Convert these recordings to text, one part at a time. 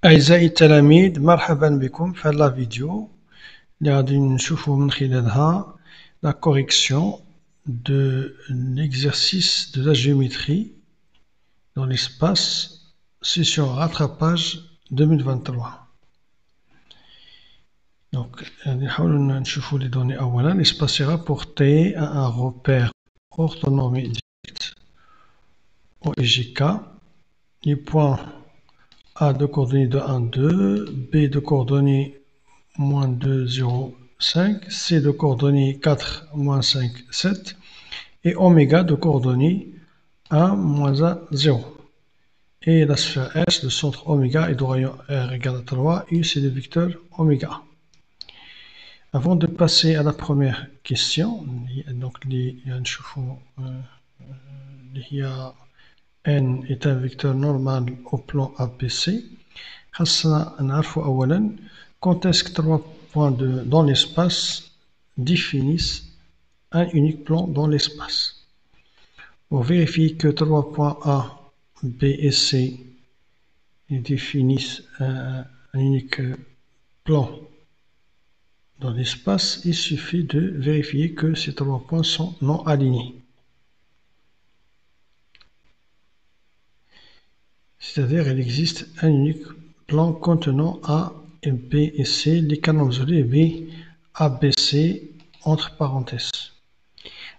أعزائي التلاميذ، مرحبا بكم في هذه الفيديو اللي غادي نشوفو من خلالها la correction de l'exercice de la géométrie dans l'espace session rattrapage 2023. Donc, نحاولو نشوفو les données أولا. L'espace est rapporté à un repère orthonormé direct O et K. Les points A de coordonnées de 1, 2, B de coordonnées moins 2, 0, 5, C de coordonnées 4, moins 5, 7, et oméga de coordonnées 1, moins 1, 0. Et la sphère S, le centre oméga et de rayon R égale à 3, U c'est le vecteur oméga. Avant de passer à la première question, donc N est un vecteur normal au plan APC. Quand est-ce que 3 points dans l'espace définissent un unique plan dans l'espace? Pour vérifier que 3 points A, B et C définissent un unique plan dans l'espace, il suffit de vérifier que ces 3 points sont non alignés. C'est-à-dire qu'il existe un unique plan contenant A, B et C, les canons isolés B, A, B, C, entre parenthèses.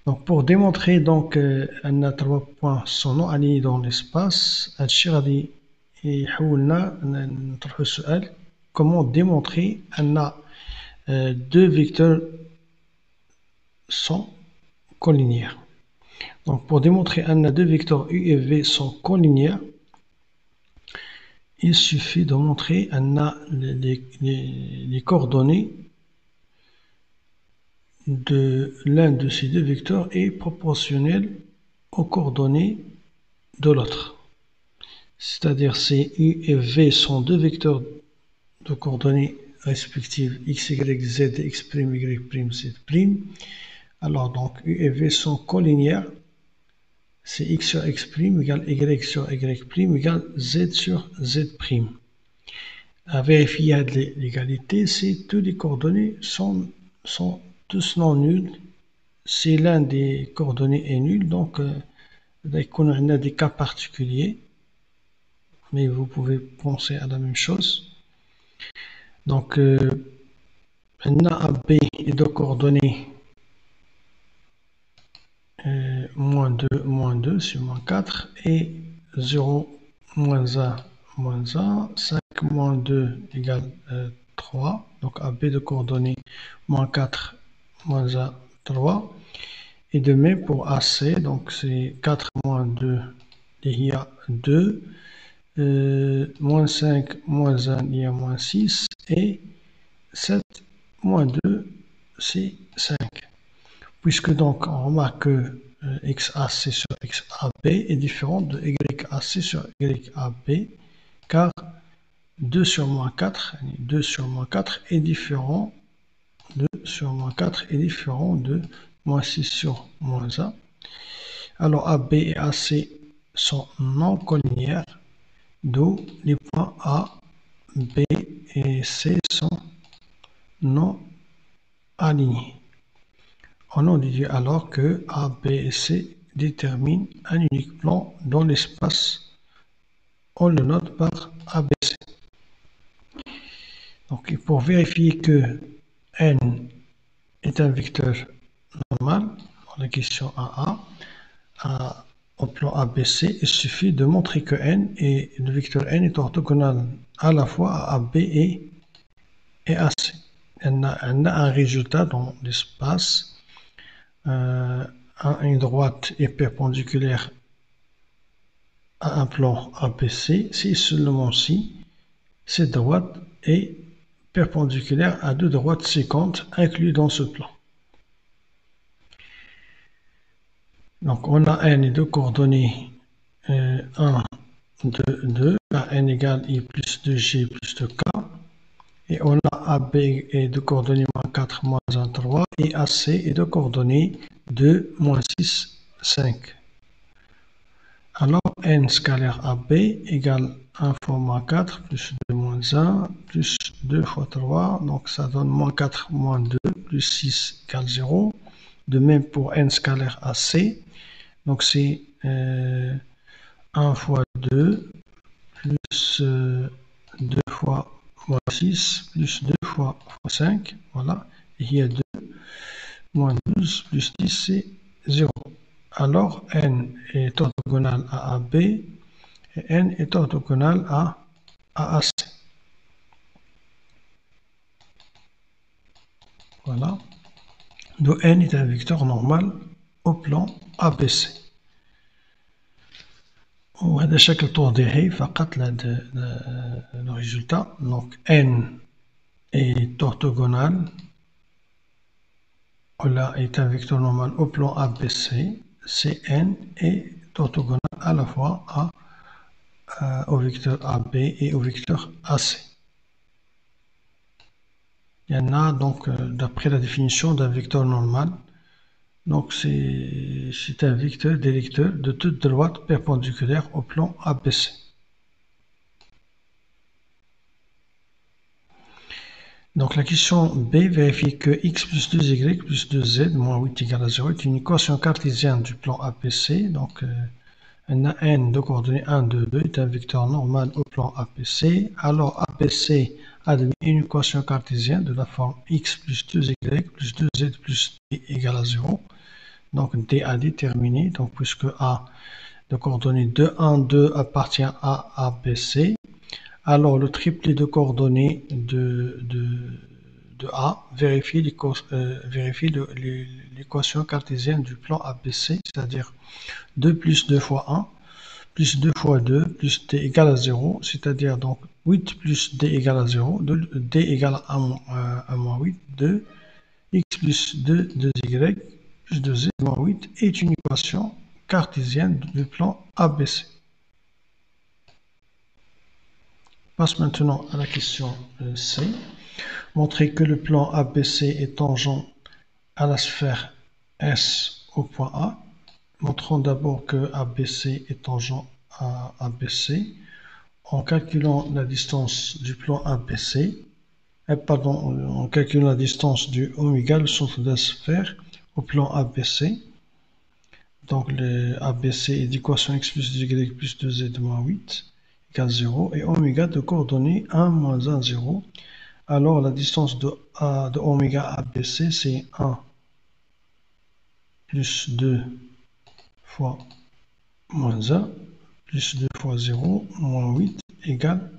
Donc pour démontrer donc أن 3 points sont non alignés dans l'espace, هادشي غادي يحولنا نطرحو السؤال comment démontrer أن deux vecteurs sont collinéaires. Donc pour démontrer أن deux vecteurs U et V sont collinéaires, il suffit de montrer أن les coordonnées de l'un de ces deux vecteurs est proportionnel aux coordonnées de l'autre. C'est-à-dire si U et V sont deux vecteurs de coordonnées respectives x, y, z, x', y', z'. Alors donc U et V sont collinéaires. C'est x sur x' égale y sur y' égale z sur z'. À vérifier l'égalité, si toutes les coordonnées sont tous non nulles. Si l'un des coordonnées est nul, donc on a des cas particuliers, mais vous pouvez penser à la même chose. Donc on a AB et de coordonnées moins 2 sur moins 4 et 0, moins 1, moins 1, 5, moins 2 égale 3. Donc AB de coordonnées moins 4, moins 1, 3. Et de même pour AC, donc c'est 4 moins 2, il y a 2. Moins 5, moins 1, il y a moins 6. Et 7, moins 2, c'est 5. Puisque donc on remarque que XAC sur XAB est différent de YAC sur YAB, car 2 sur moins 4, 2 sur moins 4 est différent de 2 sur moins 4 est différent de moins 6 sur moins 1. Alors AB et AC sont non collinéaires, d'où les points A, B et C sont non alignés. On en déduit alors que A, B et C déterminent un unique plan dans l'espace. On le note par ABC. Donc pour vérifier que N est un vecteur normal, dans la question AA, au plan ABC, il suffit de montrer que le vecteur N est orthogonal à la fois à AB et AC. On a un résultat dans l'espace. Une droite est perpendiculaire à un plan ABC si seulement si cette droite est perpendiculaire à deux droites séquentes incluses dans ce plan. Donc on a N de coordonnées 1, 2, 2, N égale I plus 2G plus 2K. Et on a AB est de coordonnées moins 4, moins 1, 3. Et AC est de coordonnées 2, moins 6, 5. Alors N scalaire AB égale 1 fois moins 4 plus 2 moins moins 1, plus 2 fois 3, donc ça donne moins 4, moins 2, plus 6 égale 0. De même pour n scalaire à c, donc c'est 1 fois 2, plus 2 fois moins 6, plus 2 fois 5, voilà, et il y a 2, moins 12, plus 10, c'est 0. Alors, n est orthogonal à AB, et n est orthogonal à AC. Voilà. Donc n est un vecteur normal au plan ABC. وهذا شكل توضيحي فقط le résultat. Donc n est orthogonal, là est un vecteur normal au plan ABC. Cn est orthogonal à la fois au vecteur AB et au vecteur AC. Il y en a donc, d'après la définition d'un vecteur normal, donc c'est un vecteur d'électeur de toute droite perpendiculaire au plan ABC. Donc la question B vérifie que x plus 2y plus 2z moins 8 égale à 0 est une équation cartésienne du plan APC. Donc on a n de coordonnées 1, 2, 2 est un vecteur normal au plan APC. Alors APC admet une équation cartésienne de la forme x plus 2y plus 2z plus d égale à 0. Donc d à déterminer, donc puisque A de coordonnées 2, 1, 2 appartient à ABC. Alors, le triplet de coordonnées de A vérifie l'équation cartésienne du plan ABC, c'est-à-dire 2 plus 2 fois 1, plus 2 fois 2, plus d égale à 0, c'est-à-dire donc 8 plus d égale à 0, d égale à moins 8, 2, x plus 2, 2y, plus 2z moins 8 est une équation cartésienne du plan ABC. On passe maintenant à la question C. Montrer que le plan ABC est tangent à la sphère S au point A. Montrons d'abord que ABC est tangent à ABC en calculant la distance du plan ABC, en calculant la distance du oméga, le centre de la sphère, au plan ABC. Donc le ABC est d'équation x plus 2y plus 2z moins 8 égale 0 et oméga de coordonnées 1 moins 1, 0. Alors la distance de oméga ABC c'est 1 plus 2 fois moins 1 plus 2 fois 0 moins 8 égale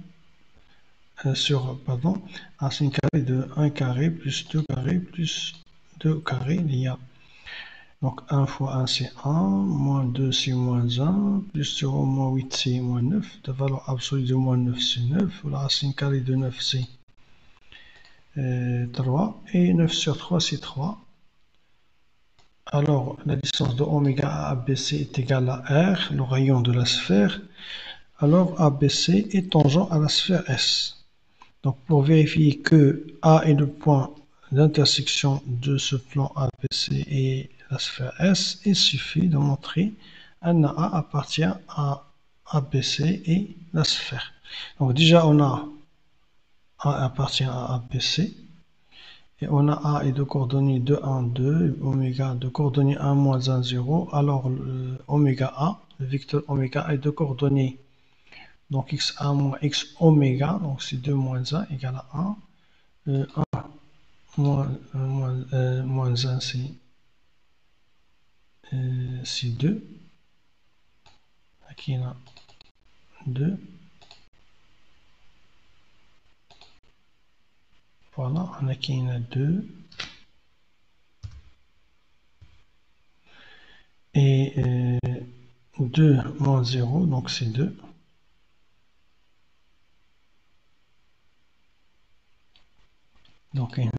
racine carrée de 1 carré plus 2 carré plus 2 carré. Il y a donc 1 fois 1 c'est 1, moins 2 c'est moins 1, plus 0 moins 8 c'est moins 9. La valeur absolue de moins 9 c'est 9. La racine carrée de 9 c'est 3 et 9 sur 3 c'est 3. Alors la distance de oméga à ABC est égale à R, le rayon de la sphère. Alors ABC est tangent à la sphère S. Donc pour vérifier que A est le point d'intersection de ce plan ABC et la sphère S, il suffit de montrer qu'un A appartient à ABC et la sphère. Donc déjà on a A appartient à ABC. Et on a A est de coordonnées 2, 1, 2, oméga de coordonnées 1, moins 1, 0. Alors, oméga A, le vecteur oméga est de coordonnées, donc xa moins x oméga, donc c'est 2 moins 1 égale à 1. 1 moins 1, c'est 2. Aquí on a 2. Voilà, aquí on a 2. Et 2 moins 0, donc c'est 2. Donc 1.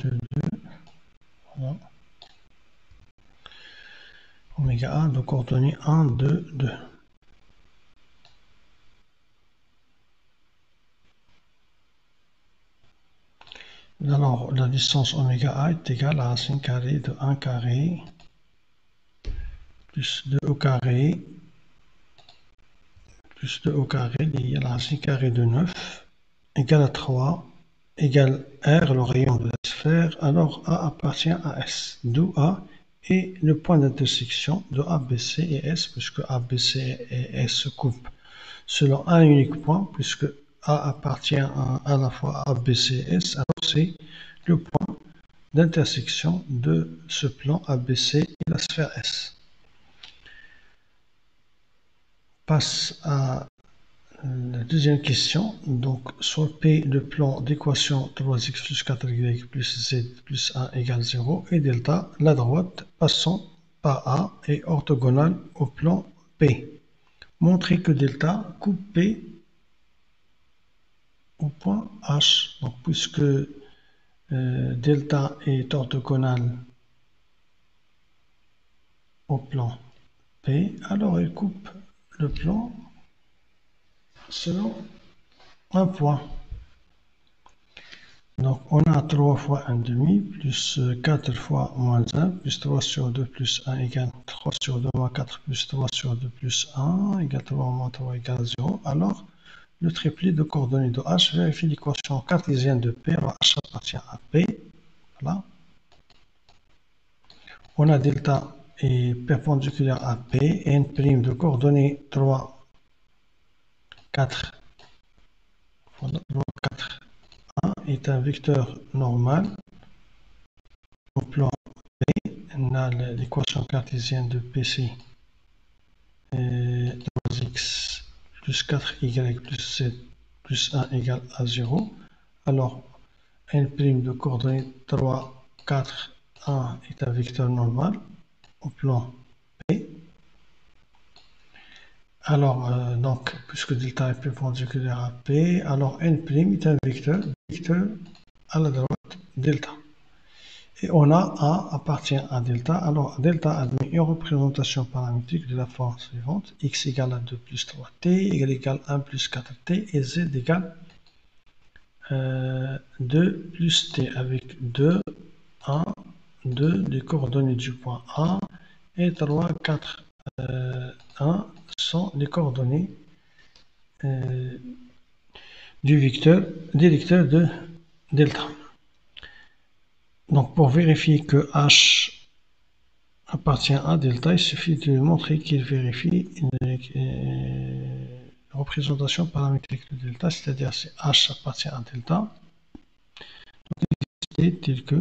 2, 2. Voilà. Oméga A de coordonnées 1, 2, 2. Alors, la distance oméga A est égale à racine carrée de 1 carré plus 2 au carré plus 2 au carré lié à la racine carrée de 9 égale à 3 égale R, le rayon de la sphère. Alors A appartient à S, d'où A est le point d'intersection de ABC et S, puisque ABC et S se coupent selon un unique point, puisque A appartient à la fois à ABC et S, alors c'est le point d'intersection de ce plan ABC et la sphère S. Passe à la deuxième question. Donc, soit P le plan d'équation 3x plus 4y plus z plus 1 égale 0 et delta, la droite passant par A est orthogonale au plan P. Montrez que delta coupe P au point H. Donc, puisque delta est orthogonale au plan P, alors elle coupe le plan selon un point. Donc on a 3 fois 1 demi plus 4 fois moins 1 plus 3 sur 2 plus 1 égale 3 sur 2 moins 4 plus 3 sur 2 plus 1 égale 3 moins 3 égale 0. Alors le triplet de coordonnées de H vérifie l'équation cartésienne de P. Alors H appartient à P. Voilà. On a delta est perpendiculaire à P, n' de coordonnées 3, 4, 4, 1 est un vecteur normal au plan P. On a l'équation cartésienne de PC 3x plus 4y plus z plus 1 égale à 0. Alors, n' de coordonnées 3, 4, 1 est un vecteur normal au plan P. Alors, donc, puisque delta est perpendiculaire à P, alors n' est un vecteur à la droite delta. Et on a A appartient à delta. Alors, delta admet une représentation paramétrique de la forme suivante. X égale à 2 plus 3t, y égale 1 plus 4t et z égale 2 plus t avec 2, 1, 2, les coordonnées du point A et 3, 4, 1 sont les coordonnées des vecteurs de delta. Donc, pour vérifier que H appartient à delta, il suffit de montrer qu'il vérifie une représentation paramétrique de delta, c'est-à-dire si H appartient à delta, donc tel que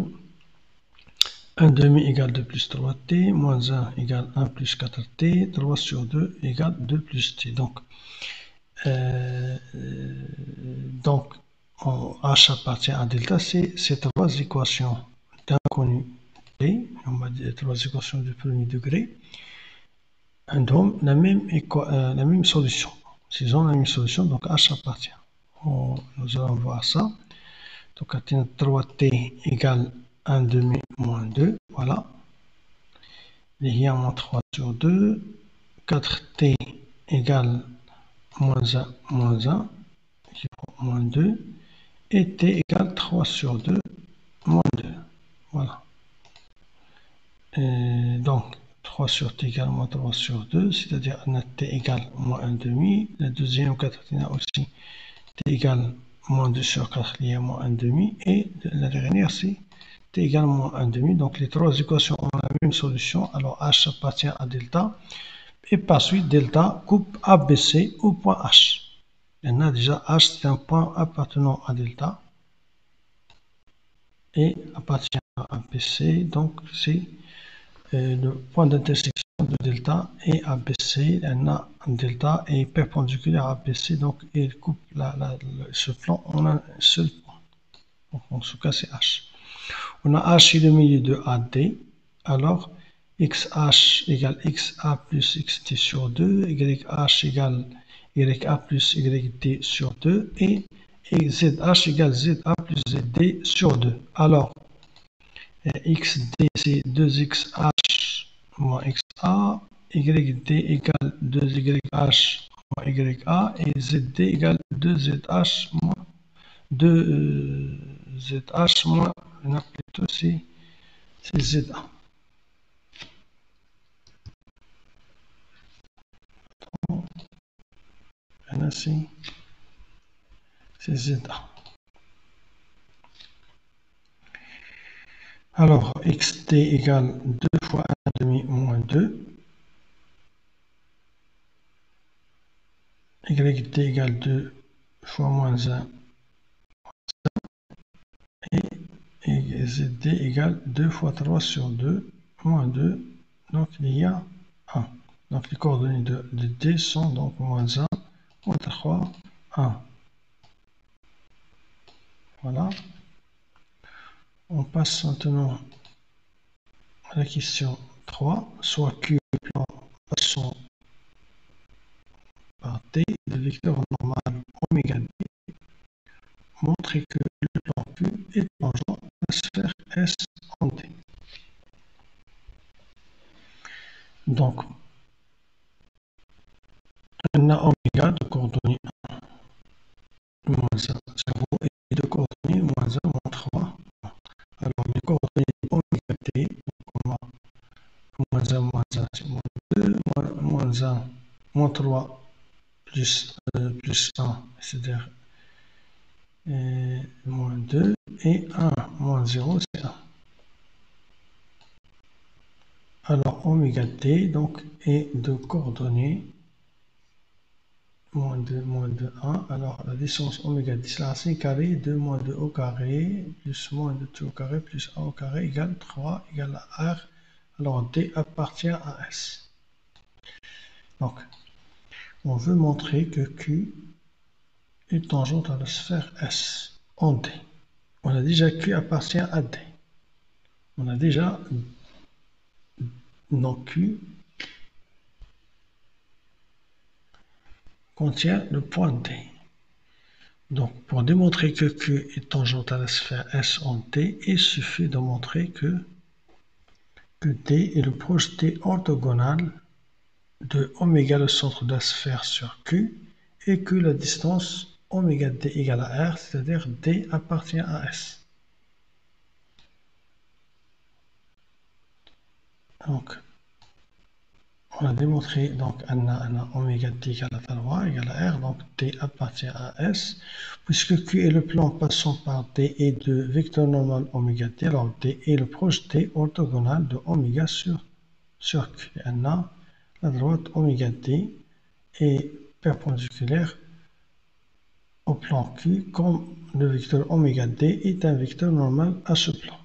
1 demi égale 2 plus 3t, moins 1 égale 1 plus 4t, 3 sur 2 égale 2 plus t. Donc H appartient à delta, c'est ces trois équations d'inconnu T, on va dire trois équations de premier degré, donc la même solution. S'ils ont la même solution, donc H appartient. Nous allons voir ça. Donc 3t égale 1 demi moins 2, voilà. Lié à moins 3 sur 2, 4t égale moins 1, qui vaut moins 2, et t égale 3 sur 2, moins 2. Voilà. Et donc, 3 sur t égale moins 3 sur 2, c'est-à-dire t égale moins 1 demi. La deuxième quatrième aussi, t égale moins 2 sur 4 lié à moins 1 demi. Et la dernière, c'est t égale moins 1 demi. Donc, les trois équations ont la même solution. Alors, H appartient à delta. Et par suite, delta coupe ABC au point H. Il y en a déjà, H, c'est un point appartenant à delta. Et appartient à ABC. Donc, c'est le point d'intersection de delta et ABC. Delta est perpendiculaire à ABC, donc il coupe ce plan en un seul point. Donc, en ce cas, c'est H. On a H et le milieu de AD. Alors, XH égale XA plus XT sur 2, YH égale YA plus YT sur 2, et ZH égale ZA plus ZD sur 2. Alors, XD c'est 2XH moins XA, YD égale 2YH moins YA, et ZD égale 2ZH moins de ZH moins, plutôt c'est ZA. C'est ZA. Alors, xt égale 2 fois 1 demi moins 2. Yt égale 2 fois moins 1. Et zd égale 2 fois 3 sur 2, moins 2. Donc, il y a 1. Donc, les coordonnées de d sont donc moins 1, moins 3, 1. Voilà. On passe maintenant à la question 3. Soit Q et plan passant par T, le vecteur normal oméga D, montrer que le plan Q est tangent à la sphère S en D. Donc, on a oméga de coordonnées 1, moins 1, 0, et de coordonnées moins 1, moins 3. Alors, les coordonnées oméga T, on a moins 1, moins 1, c'est moins 2, moins 1, moins 3, plus 1, c'est-à-dire moins 2, et 1, moins 0, c'est 1. Alors, oméga t, donc, est de coordonnées moins 2, 1. Alors, la distance oméga 10, la racine carrée de moins 2 au carré, plus moins 2t au carré, plus 1 au carré, égale 3, égale à R. Alors, D appartient à S. Donc, on veut montrer que Q est tangente à la sphère S en D. On a déjà Q appartient à D. On a déjà donc Q contient le point D. Donc, pour démontrer que Q est tangente à la sphère S en D, il suffit de montrer que D est le projeté orthogonal de oméga, le centre de la sphère, sur Q, et que la distance oméga D égale à R, c'est-à-dire D appartient à S. Donc, on a démontré donc oméga t égale à 3 égale à R, donc D appartient à S. Puisque Q est le plan passant par D et de vecteur normal oméga t, alors D est le projeté orthogonal de oméga sur Q. Et la droite oméga t est perpendiculaire au plan Q comme le vecteur oméga d est un vecteur normal à ce plan.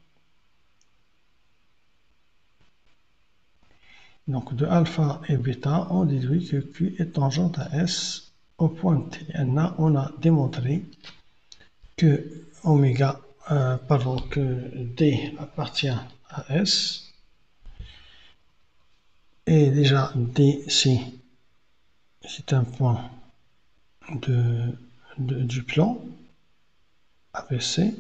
Donc de alpha et bêta, on déduit que Q est tangente à S au point T. Et on a démontré que que D appartient à S. Et déjà D, c'est un point du plan ABC.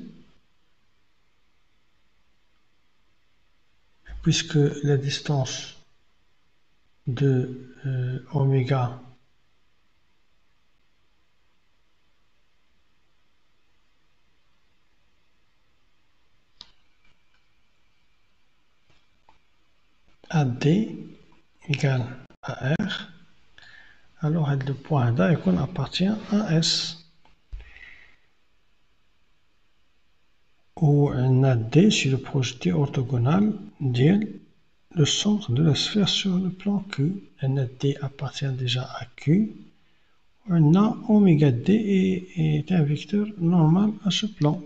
Puisque la distance de oméga à D égale à R, alors le point D appartient à S. Où on a D sur le projeté orthogonal le centre de la sphère sur le plan Q. D appartient déjà à Q. On a oméga D est un vecteur normal à ce plan.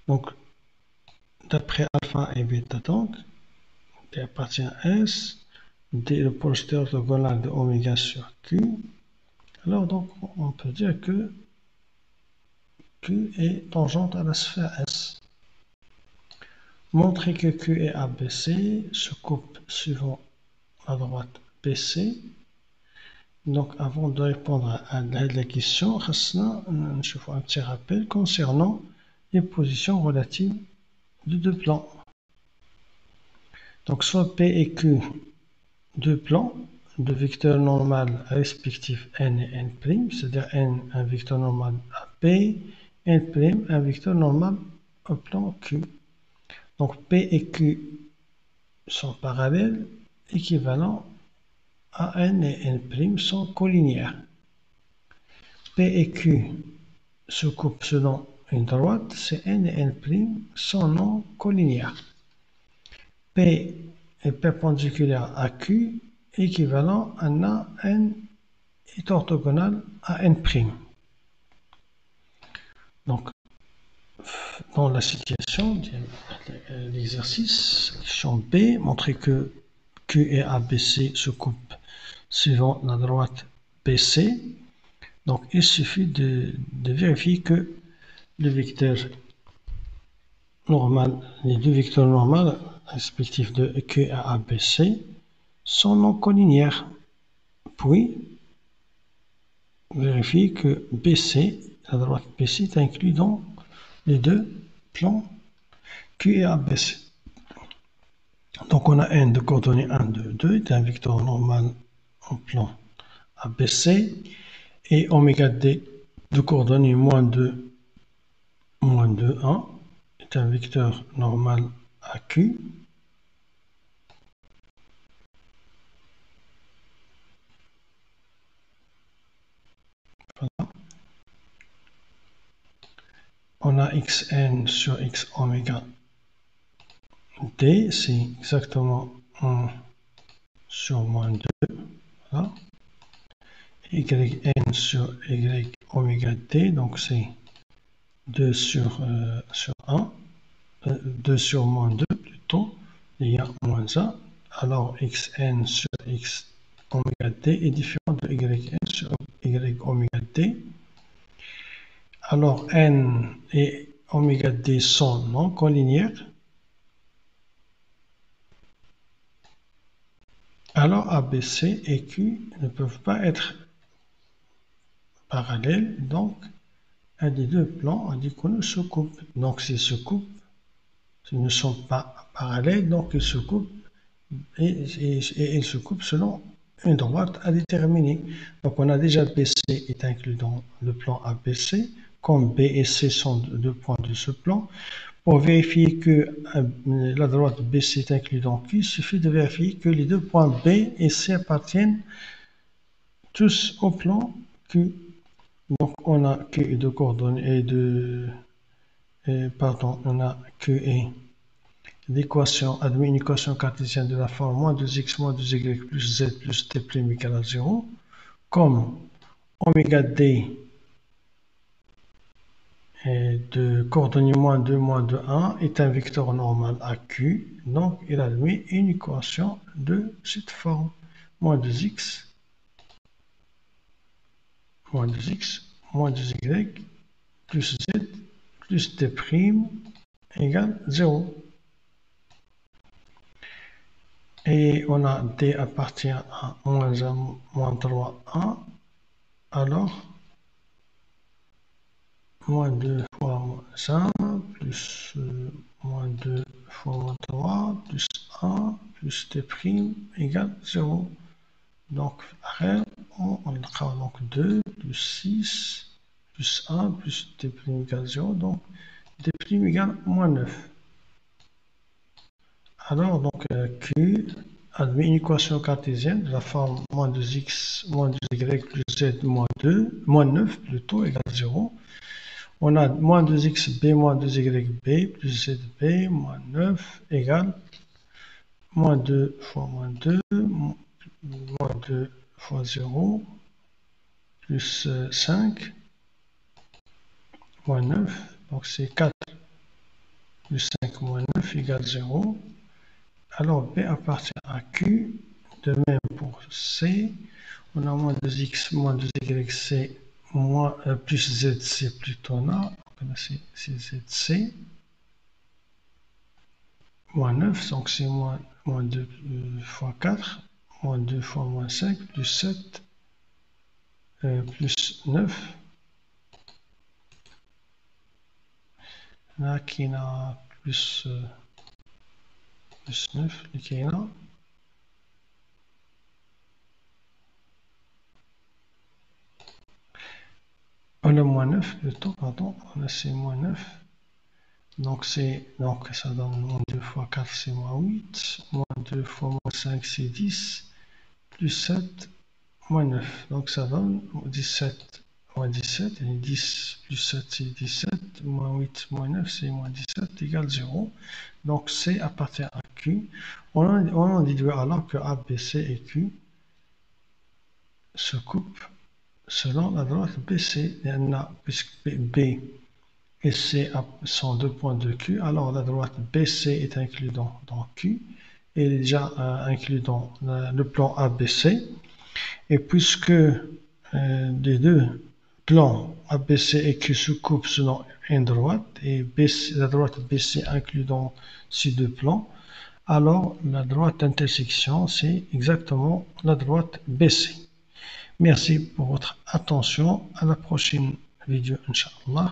Donc, d'après alpha et bêta, donc, D appartient à S. D est le projeté orthogonal de oméga sur Q. Alors, donc, on peut dire que Q est tangente à la sphère S. Montrer que Q est ABC se coupe suivant la droite BC. Donc, avant de répondre à la question, je fais un petit rappel concernant les positions relatives de deux plans. Donc, soit P et Q, deux plans de vecteurs normaux respectifs n et n', c'est-à-dire n un vecteur normal à P N', un vecteur normal au plan Q. Donc P et Q sont parallèles, équivalents à N et N' sont collinéaires. P et Q se coupent selon une droite, c'est N et N' sont non collinéaires. P est perpendiculaire à Q, équivalent à N est orthogonal à N'. Donc, dans la situation de l'exercice, question B, montrer que Q et ABC se coupent suivant la droite BC. Donc, il suffit de vérifier que le vecteur normal, les deux vecteurs normaux respectifs de Q et ABC sont non collinéaires. Puis, vérifier que BC, la droite BC, est inclus dans les deux plans Q et ABC. Donc on a n de coordonnées 1, 2, 2 est un vecteur normal en plan ABC et oméga d de coordonnées moins 2, 1 est un vecteur normal AQ. Voilà. On a xn sur x oméga d, c'est exactement 1 sur moins 2. Voilà. Yn sur y oméga d, donc c'est 2 sur 1, 2 sur moins 2 plutôt, il y a moins 1. Alors xn sur x oméga d est différent de yn sur y oméga d. Alors n et oméga d sont non collinéaires. Alors ABC et Q ne peuvent pas être parallèles, donc un des deux plans adiconaux se coupe. Donc s'ils se coupent, ils ne sont pas parallèles, donc ils se coupent et ils se coupent selon une droite à déterminer. Donc on a déjà BC est inclus dans le plan ABC, comme B et C sont deux points de ce plan. Pour vérifier que la droite BC est inclue dans Q, il suffit de vérifier que les deux points B et C appartiennent tous au plan Q. Donc on a Q de coordonnées on a Q et l'équation, admet une équation cartésienne de la forme moins 2x moins 2y plus z plus t' égale à 0, comme oméga d de coordonnées moins 2, 1 est un vecteur normal à Q, donc il admet une équation de cette forme, moins 2x, moins 2x, moins 2y plus z plus t' égale 0. Et on a d appartient à moins 1, moins 3, 1. Alors, moins 2 fois moins 1, plus moins 2 fois moins 3, plus 1, plus t' égale 0. Donc, après, on a donc 2, plus 6, plus 1, plus t' égale 0. Donc, t' égale moins 9. Alors, donc, Q admet une équation cartésienne de la forme moins 2x moins 2y plus z moins 2, moins 9 plutôt, égale 0. On a moins 2xb moins 2yb plus zb moins 9 égale moins 2 fois moins 2, moins 2 fois 0, plus 5, moins 9. Donc c'est 4 plus 5 moins 9 égale 0. Alors B appartient à Q. De même pour C. On a moins 2x moins 2yc moins, plus zc plutôt là. C'est zc. Moins 9, donc c'est moins 2 fois 4, moins 2 fois moins 5, plus 7, plus 9. Là, qui a plus, plus 9, qui est là. On a moins moins 9 plutôt, pardon, là c'est moins 9. Donc ça donne moins 2 fois 4, c'est moins 8. Moins 2 fois moins 5, c'est 10. Plus 7, moins 9. Donc ça donne 17, moins 17. Et 10 plus 7, c'est 17. Moins 8, moins 9, c'est moins 17, égale 0. Donc C appartient à Q. On en déduit alors que A, B, C et Q se coupent selon la droite BC. Puisque B et C sont 2 points de Q, alors la droite BC est inclue dans Q, et elle est déjà inclue dans le plan ABC. Et puisque les deux plans ABC et Q se coupent selon une droite, et la droite BC inclue dans ces deux plans, alors la droite d'intersection, c'est exactement la droite BC. Merci pour votre attention. À la prochaine vidéo, Inch'Allah.